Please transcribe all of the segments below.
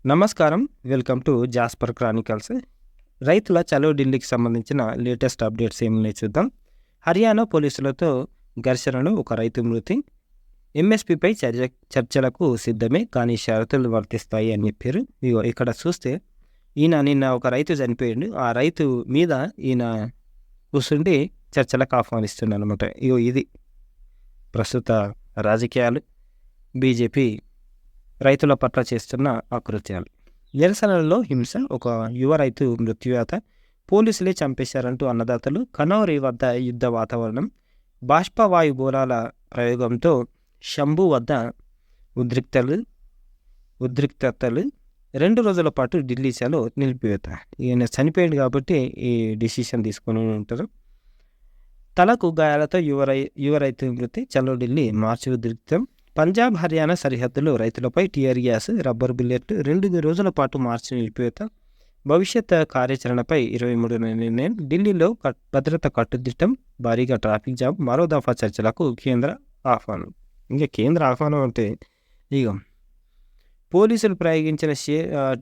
నమస్కారం. Welcome to Jasper Chronicles. రైతుల చలో ఢిల్లీకి సంబంధించిన లేటెస్ట్ అప్డేట్స్ ఏమున్నాయి చూద్దాం. హర్యానా పోలీసులతో ఘర్షణలో ఒక రైతు మృతి. ఎంఎస్పీపై చర్చలకు సిద్ధమే, కానీ షరతులు వర్తిస్తాయి అని చెప్పారు. ఇగో ఇక్కడ చూస్తే నిన్న ఒక రైతు చనిపోయిండు. ఆ రైతు మీద ఈయన కూర్చుండి చర్చలకు ఆహ్వానిస్తున్నాడు అనమాట. ఇగో ఇది ప్రస్తుత రాజకీయాలు, బీజేపీ రైతుల పట్ల చేస్తున్న అకృత్యాలు. నిరసనలలో హింస, ఒక యువ రైతు మృత్యువాత, పోలీసులే చంపేశారంటూ అన్నదాతలు, కనౌరి వద్ద యుద్ధ వాతావరణం, బాష్పవాయు గోళాల ప్రయోగంతో శంభు వద్ద ఉద్రిక్తతలు 2 రోజుల పాటు ఢిల్లీ చలో నిలిపివేత. ఈయన చనిపోయింది కాబట్టి ఈ డిసిషన్ తీసుకొని ఉంటారు. తలకు గాయాలతో యువ రైతు మృతి, చలో ఢిల్లీ మార్చి ఉద్రిక్తం. పంజాబ్, హర్యానా సరిహద్దులో రైతులపై టియర్ గ్యాస్, రబ్బర్ బుల్లెట్లు, 2 రోజుల పాటు మార్చి నిలిపివేత. భవిష్యత్ కార్యాచరణపై 23న నిర్ణయం. ఢిల్లీలో భద్రత కట్టుదిట్టం, భారీగా ట్రాఫిక్ జామ్, మరో దఫా చర్చలకు కేంద్ర ఆహ్వానం. ఇంకా కేంద్ర ఆహ్వానం అంటే ఇక పోలీసులు ప్రయోగించిన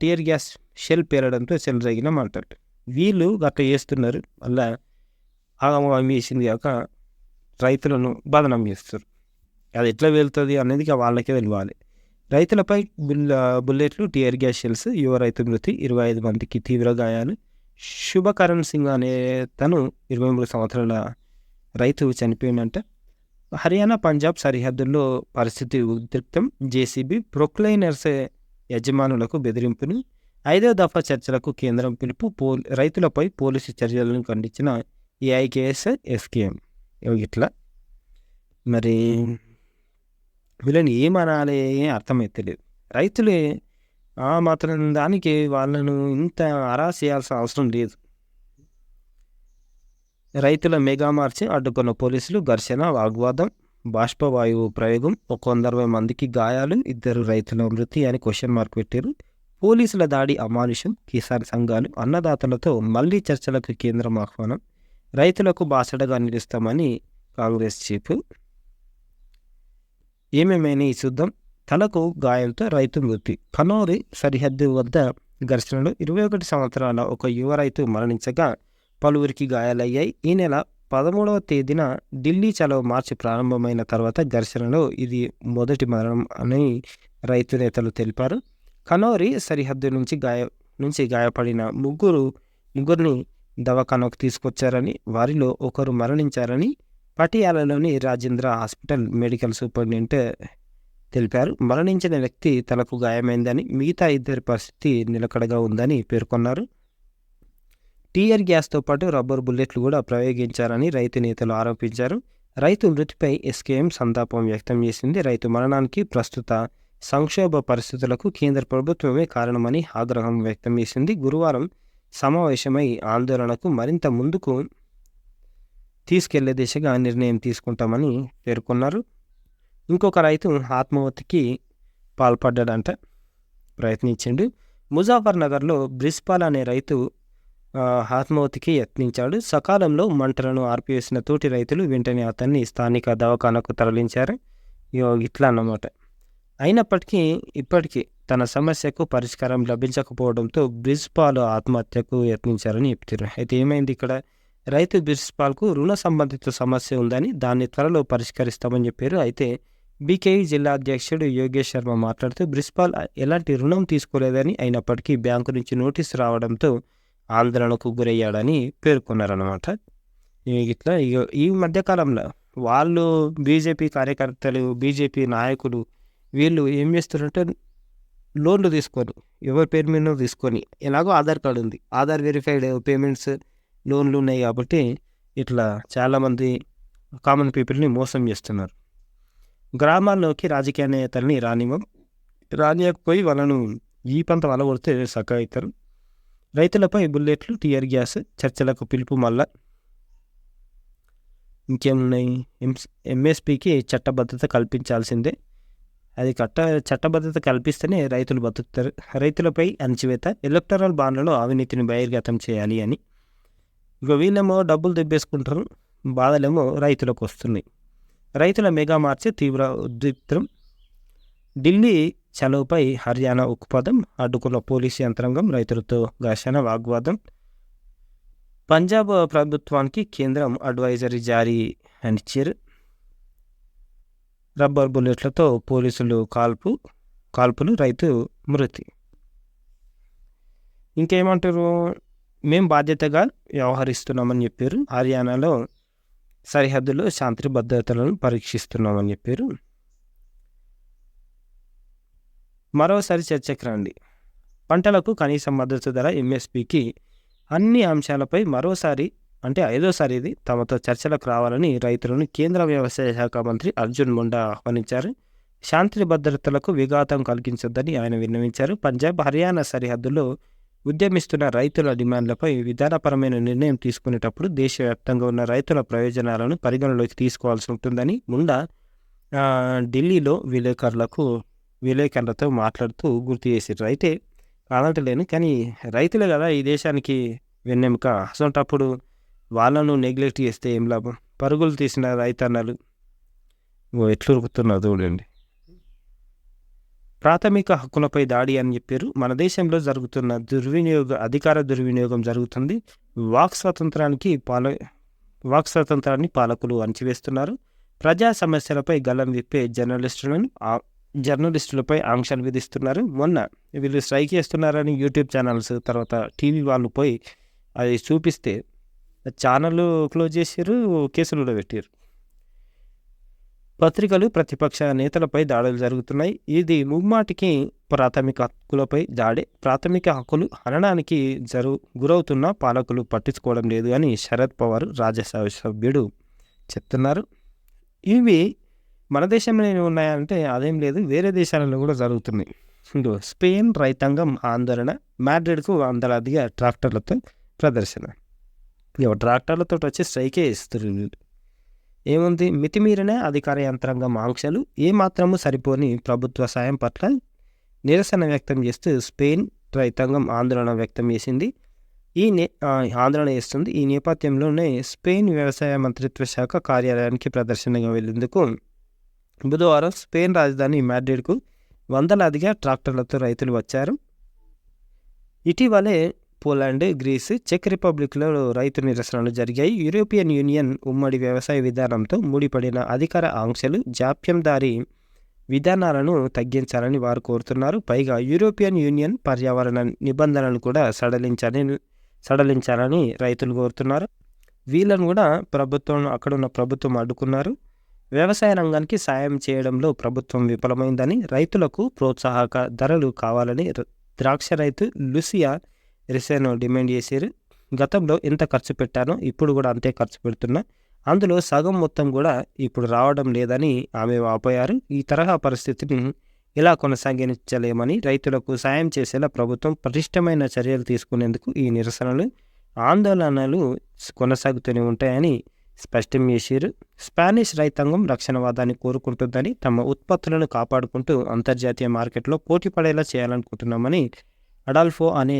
టియర్ గ్యాస్ షెల్ పేరడంతో చెలరేగిన మంటలు. వీళ్ళు గట్ల చేస్తున్నారు, మళ్ళా ఆగమం వేసింది కాక రైతులను బదనం చేస్తారు. అది ఎట్లా వెళ్తుంది అనేది వాళ్ళకే తెలియాలి. రైతులపై బుల్లెట్లు, టియర్ గ్యాస్ షెల్స్, యువ రైతు మృతి, 25 మందికి తీవ్ర గాయాలు. శుభకరణ్ సింగ్ అనే తను 23 సంవత్సరాల రైతు చనిపోయిందంట. హర్యానా, పంజాబ్ సరిహద్దుల్లో పరిస్థితి ఉద్రిక్తం. జేసీబీ, ప్రొక్లైనర్స్ యజమానులకు బెదిరింపుని. 5వ దఫా చర్చలకు కేంద్రం పిలుపు. రైతులపై పోలీసు చర్యలను ఖండించిన ఏఐకేఎస్, ఎస్కేఎం. ఇట్లా మరి వీళ్ళని ఏమనాలి అర్థమైతలేదు. రైతులే మాత్రం దానికి వాళ్ళను ఇంత అరాస్ చేయాల్సిన అవసరం లేదు. రైతుల మెగా మార్చి అడ్డుకున్న పోలీసులు, ఘర్షణ, వాగ్వాదం, బాష్పవాయువు ప్రయోగం, 120 మందికి గాయాలు, 2 రైతుల మృతి అని క్వశ్చన్ మార్క్ పెట్టారు. పోలీసుల దాడి అమానుషం, కిసాన్ సంఘాలు, అన్నదాతలతో మళ్లీ చర్చలకు కేంద్రం ఆహ్వానం. రైతులకు బాసటగా నిలుస్తామని కాంగ్రెస్ చీఫ్. ఏమేమైనా చూద్దాం. తలకు గాయాలతో రైతు మృతి. కనౌరి సరిహద్దు వద్ద ఘర్షణలో 21 సంవత్సరాల ఒక యువ రైతు మరణించగా పలువురికి గాయాలయ్యాయి. ఈ నెల 13వ తేదీన ఢిల్లీ చలో మార్చి ప్రారంభమైన తర్వాత ఘర్షణలో ఇది మొదటి మరణం అని రైతు నేతలు తెలిపారు. కనౌరి సరిహద్దు నుంచి గాయపడిన ముగ్గురిని దవాఖానాకు తీసుకొచ్చారని, వారిలో ఒకరు మరణించారని పటియాలాలోని రాజేంద్ర హాస్పిటల్ మెడికల్ సూపరింటెండెంట్ తెలిపారు. మరణించిన వ్యక్తి తలకు గాయమైందని, మిగతా 2 పరిస్థితి నిలకడగా ఉందని పేర్కొన్నారు. టియర్ గ్యాస్తో పాటు రబ్బర్ బుల్లెట్లు కూడా ప్రయోగించారని రైతు నేతలు ఆరోపించారు. రైతు మృతిపై ఎస్కేఎం సంతాపం వ్యక్తం చేసింది. రైతు మరణానికి ప్రస్తుత సంక్షోభ పరిస్థితులకు కేంద్ర ప్రభుత్వమే కారణమని ఆగ్రహం వ్యక్తం చేసింది. గురువారం సమావేశమై ఆందోళనకు మరింత ముందుకు తీసుకెళ్లే దిశగా నిర్ణయం తీసుకుంటామని పేర్కొన్నారు. ఇంకొక రైతు ఆత్మహత్యకి పాల్పడ్డాడంట, ప్రయత్నించిండు. ముజాఫర్ నగర్లో బ్రిస్పాల్ అనే రైతు ఆత్మహత్యకి యత్నించాడు. సకాలంలో మంటలను ఆర్పివేసిన తోటి రైతులు వెంటనే అతన్ని స్థానిక దవాఖానకు తరలించారు. ఇట్లా అన్నమాట. అయినప్పటికీ ఇప్పటికీ తన సమస్యకు పరిష్కారం లభించకపోవడంతో బ్రిస్పాల్ ఆత్మహత్యకు యత్నించారని చెప్తారు. అయితే ఏమైంది ఇక్కడ, రైతు బ్రిస్పాల్కు రుణ సంబంధిత సమస్య ఉందని, దాన్ని త్వరలో పరిష్కరిస్తామని చెప్పారు. అయితే బీకేయూ జిల్లా అధ్యక్షుడు యోగేష్ శర్మ మాట్లాడుతూ బ్రిస్పాల్ ఎలాంటి రుణం తీసుకోలేదని, అయినప్పటికీ బ్యాంకు నుంచి నోటీసు రావడంతో ఆందోళనకు గురయ్యాడని పేర్కొన్నారన్నమాట. ఇట్లా ఈ మధ్యకాలంలో వాళ్ళు బీజేపీ కార్యకర్తలు, బీజేపీ నాయకులు వీళ్ళు ఏం చేస్తున్నారంటే లోన్లు తీసుకొని, ఎవరి పేరు మీద తీసుకొని, ఎలాగో ఆధార్ కార్డు ఉంది, ఆధార్ వెరిఫైడ్ పేమెంట్స్ లోన్లు ఉన్నాయి కాబట్టి ఇట్లా చాలామంది కామన్ పీపుల్ని మోసం చేస్తున్నారు. గ్రామాల్లోకి రాజకీయ నేతల్ని రానియకపోయి వాళ్ళను ఈ పంత వలగొడితే సక్క అవుతారు. రైతులపై బుల్లెట్లు, టియర్ గ్యాస్, చర్చలకు పిలుపు. మళ్ళా ఇంకేమున్నాయి, ఎంఎస్పీకి చట్టబద్ధత కల్పించాల్సిందే. అది చట్టబద్ధత కల్పిస్తేనే రైతులు బతుకుతారు. రైతులపై అణచివేత, ఎలక్టరల్ బాండ్లలో అవినీతిని బహిర్గతం చేయాలి అని. ఇక వీళ్ళేమో డబ్బులు దెబ్బేసుకుంటారు, బాధలేమో రైతులకు వస్తున్నాయి. రైతుల మెగా మార్చి తీవ్ర ఉద్రిక్తం. ఢిల్లీ చలోపై హర్యానా ఉక్కుపాదం, అడ్డుకున్న పోలీసు యంత్రాంగం, రైతులతో ఘర్షణ వాగ్వాదం. పంజాబ్ ప్రభుత్వానికి కేంద్రం అడ్వైజరీ జారీ అనిచ్చారు. రబ్బర్ బుల్లెట్లతో పోలీసులు కాల్పులు, రైతు మృతి. ఇంకేమంటారు, మేము బాధ్యతగా వ్యవహరిస్తున్నామని చెప్పారు. హర్యానాలో సరిహద్దులో శాంతి భద్రతలను పరీక్షిస్తున్నామని చెప్పారు. మరోసారి చర్చకు రండి. పంటలకు కనీస మద్దతు ధర ఎంఎస్పికి అన్ని అంశాలపై మరోసారి అంటే 5వసారి ఇది తమతో చర్చలకు రావాలని రైతులను కేంద్ర వ్యవసాయ శాఖ మంత్రి అర్జున్ ముండా ఆహ్వానించారు. శాంతి భద్రతలకు విఘాతం కలిగించొద్దని ఆయన విన్నవించారు. పంజాబ్, హర్యానా సరిహద్దులో ఉద్యమిస్తున్న రైతుల డిమాండ్లపై విధానపరమైన నిర్ణయం తీసుకునేటప్పుడు దేశవ్యాప్తంగా ఉన్న రైతుల ప్రయోజనాలను పరిగణలోకి తీసుకోవాల్సి ఉంటుందని ముండా ఢిల్లీలో విలేకరులతో మాట్లాడుతూ గుర్తు చేశారు. అయితే కాదంటలేను, కానీ రైతులే కదా ఈ దేశానికి వెన్నెముక. అసొంటప్పుడు వాళ్ళను నెగ్లెక్ట్ చేస్తే ఏం లాభం? పరుగులు తీసిన రైతన్నలు ఎట్లురుకుతున్నారు చూడండి. ప్రాథమిక హక్కులపై దాడి అని చెప్పారు. మన దేశంలో జరుగుతున్న అధికార దుర్వినియోగం జరుగుతుంది. వాక్ స్వాతంత్రాన్ని పాలకులు అణచివేస్తున్నారు. ప్రజా సమస్యలపై గలం విప్పే జర్నలిస్టులపై ఆంక్షలు విధిస్తున్నారు. మొన్న వీళ్ళు స్ట్రైక్ చేస్తున్నారని యూట్యూబ్ ఛానల్స్, తర్వాత టీవీ వాళ్ళు పోయి అది చూపిస్తే ఛానళ్ళు క్లోజ్ చేసారు, కేసులు కూడా పెట్టారు. పత్రికలు, ప్రతిపక్ష నేతలపై దాడులు జరుగుతున్నాయి. ఇది ముమ్మాటికి ప్రాథమిక హక్కులపై దాడే. ప్రాథమిక హక్కులు హననానికి గురవుతున్న పాలకులు పట్టించుకోవడం లేదు అని శరద్ పవార్ రాజ్యసభ సభ్యుడు చెప్తున్నారు. ఇవి మన దేశంలో ఉన్నాయంటే అదేం లేదు, వేరే దేశాలలో కూడా జరుగుతున్నాయి. స్పెయిన్ రైతాంగం ఆందోళన, మాడ్రిడ్కు వందలాదిగా ట్రాక్టర్లతో ప్రదర్శన. ట్రాక్టర్లతో వచ్చి స్ట్రైకే ఇస్తారు. ఏముంది, మితిమీరిన అధికార యంత్రాంగం ఆంక్షలు, ఏమాత్రము సరిపోని ప్రభుత్వ సాయం పట్ల నిరసన వ్యక్తం చేస్తూ స్పెయిన్ రైతాంగం ఆందోళన వ్యక్తం చేసింది. ఆందోళన చేస్తుంది. ఈ నేపథ్యంలోనే స్పెయిన్ వ్యవసాయ మంత్రిత్వ శాఖ కార్యాలయానికి ప్రదర్శనగా వెళ్లేందుకు బుధవారం స్పెయిన్ రాజధాని మాడ్రిడ్కు వందలాదిగా ట్రాక్టర్లతో రైతులు వచ్చారు. ఇటీవలే పోలాండ్, గ్రీస్, చెక్ రిపబ్లిక్లో రైతు నిరసనలు జరిగాయి. యూరోపియన్ యూనియన్ ఉమ్మడి వ్యవసాయ విధానంతో ముడిపడిన అధికార ఆంక్షలు, జాప్యందారీ విధానాలను తగ్గించాలని వారు కోరుతున్నారు. పైగా యూరోపియన్ యూనియన్ పర్యావరణ నిబంధనలను కూడా సడలించాలని రైతులు కోరుతున్నారు. వీళ్ళను కూడా అక్కడున్న ప్రభుత్వం అడ్డుకున్నారు. వ్యవసాయ రంగానికి సాయం చేయడంలో ప్రభుత్వం విఫలమైందని, రైతులకు ప్రోత్సాహక ధరలు కావాలని ద్రాక్ష రైతు లూసియా రిసెనో డిమాండ్ చేశారు. గతంలో ఎంత ఖర్చు పెట్టానో ఇప్పుడు కూడా అంతే ఖర్చు పెడుతున్నా, అందులో సగం మొత్తం కూడా ఇప్పుడు రావడం లేదని ఆమె వాపోయారు. ఈ తరహా పరిస్థితిని ఇలా కొనసాగించలేమని, రైతులకు సాయం చేసేలా ప్రభుత్వం పటిష్టమైన చర్యలు తీసుకునేందుకు ఈ నిరసనలు, ఆందోళనలు కొనసాగుతూనే ఉంటాయని స్పష్టం చేశారు. స్పానిష్ రైతాంగం రక్షణవాదాన్ని కోరుకుంటుందని, తమ ఉత్పత్తులను కాపాడుకుంటూ అంతర్జాతీయ మార్కెట్లో పోటీ పడేలా చేయాలనుకుంటున్నామని అడాల్ఫో అనే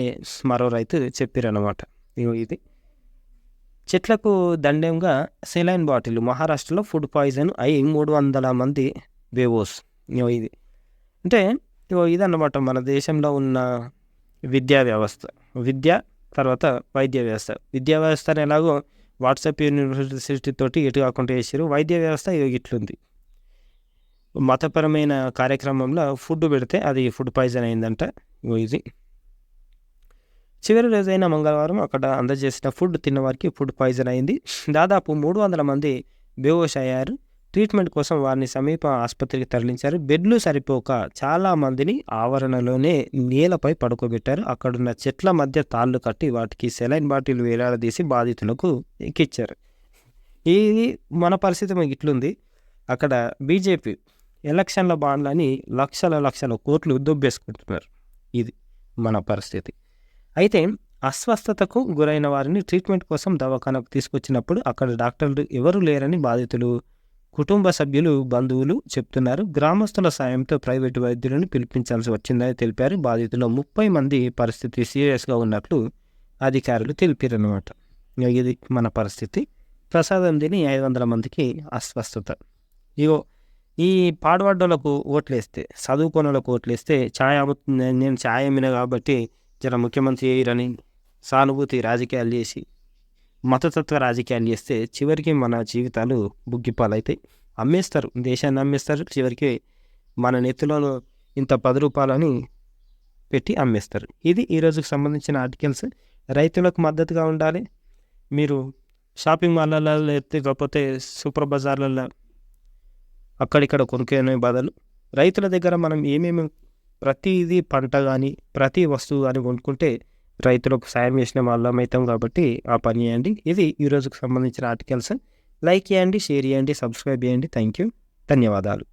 మరో రైతు చెప్పారన్నమాట. ఇది చెట్లకు దండంగా సెలైన్ బాటిల్. మహారాష్ట్రలో ఫుడ్ పాయిజన్ అయి 300 మంది బేవోస్. ఇది అంటే ఇదన్నమాట మన దేశంలో ఉన్న విద్యా వ్యవస్థ. తర్వాత వైద్య వ్యవస్థను ఎలాగో వాట్సాప్ యూనివర్సిటీ తోటి ఎటు కాకుండా చేసారు. వైద్య వ్యవస్థ ఇట్లుంది. మతపరమైన కార్యక్రమంలో ఫుడ్ పెడితే అది ఫుడ్ పాయిజన్ అయిందంట. ఇది చివరి రోజైన మంగళవారం అక్కడ అందజేసిన ఫుడ్ తిన్నవారికి ఫుడ్ పాయిజన్ అయింది. దాదాపు 300 మంది బేవోష్ అయ్యారు. ట్రీట్మెంట్ కోసం వారిని సమీప ఆసుపత్రికి తరలించారు. బెడ్లు సరిపోక చాలా మందిని ఆవరణలోనే నేలపై పడుకోబెట్టారు. అక్కడున్న చెట్ల మధ్య తాళ్ళు కట్టి వాటికి సెలైన్ బాటిల్ వేలాడదీసి బాధితులకు ఎక్కిచ్చారు. ఇది మన పరిస్థితి ఇట్లుంది. అక్కడ బీజేపీ ఎలక్షన్ల బాండ్లని లక్షల కోట్లు దొబ్బేసుకుంటున్నారు. ఇది మన పరిస్థితి. అయితే అస్వస్థతకు గురైన వారిని ట్రీట్మెంట్ కోసం దవాఖానకు తీసుకొచ్చినప్పుడు అక్కడ డాక్టర్లు ఎవరు లేరని బాధితులు, కుటుంబ సభ్యులు, బంధువులు చెప్తున్నారు. గ్రామస్తుల సాయంతో ప్రైవేటు వైద్యులను పిలిపించాల్సి వచ్చిందని తెలిపారు. బాధితులు 30 మంది పరిస్థితి సీరియస్గా ఉన్నట్లు అధికారులు తెలిపారన్నమాట. ఇది మన పరిస్థితి. ప్రసాదం తిని 500 మందికి అస్వస్థత. ఈ పాడుబడ్డోళ్ళకు ఓట్లేస్తే, చదువుకోనోళ్ళకు ఓట్లేస్తే నేను ఛాయ్ అమ్మిన కాబట్టి జర ముఖ్యమంత్రి ఎయ్యిరని సానుభూతి రాజకీయాలు చేసి, మతతత్వ రాజకీయాలు చేస్తే చివరికి మన జీవితాలు బుగ్గిపాలైతాయి. అమ్మేస్తారు, దేశాన్ని అమ్మేస్తారు. చివరికి మన నెత్తిలోను ఇంత రూ. 10 పెట్టి అమ్మేస్తారు. ఇది ఈ రోజుకి సంబంధించిన ఆర్టికల్స్. రైతులకు మద్దతుగా ఉండాలి. మీరు షాపింగ్ మాల్లలో లేకపోతే సూపర్ బజార్లలో అక్కడిక్కడ కొనుక్కునే బదులు రైతుల దగ్గర మనం ఏమేమి ప్రతిదీ పంట కానీ ప్రతి వస్తువు కానీ కొనుక్కుంటే రైతులకు సాయం చేసిన వాళ్ళం అవుతాం. కాబట్టి ఆ పని చేయండి. ఇది ఈ రోజుకు సంబంధించిన ఆర్టికల్స్. లైక్ చేయండి, షేర్ చేయండి, సబ్స్క్రైబ్ చేయండి. థ్యాంక్ యూ, ధన్యవాదాలు.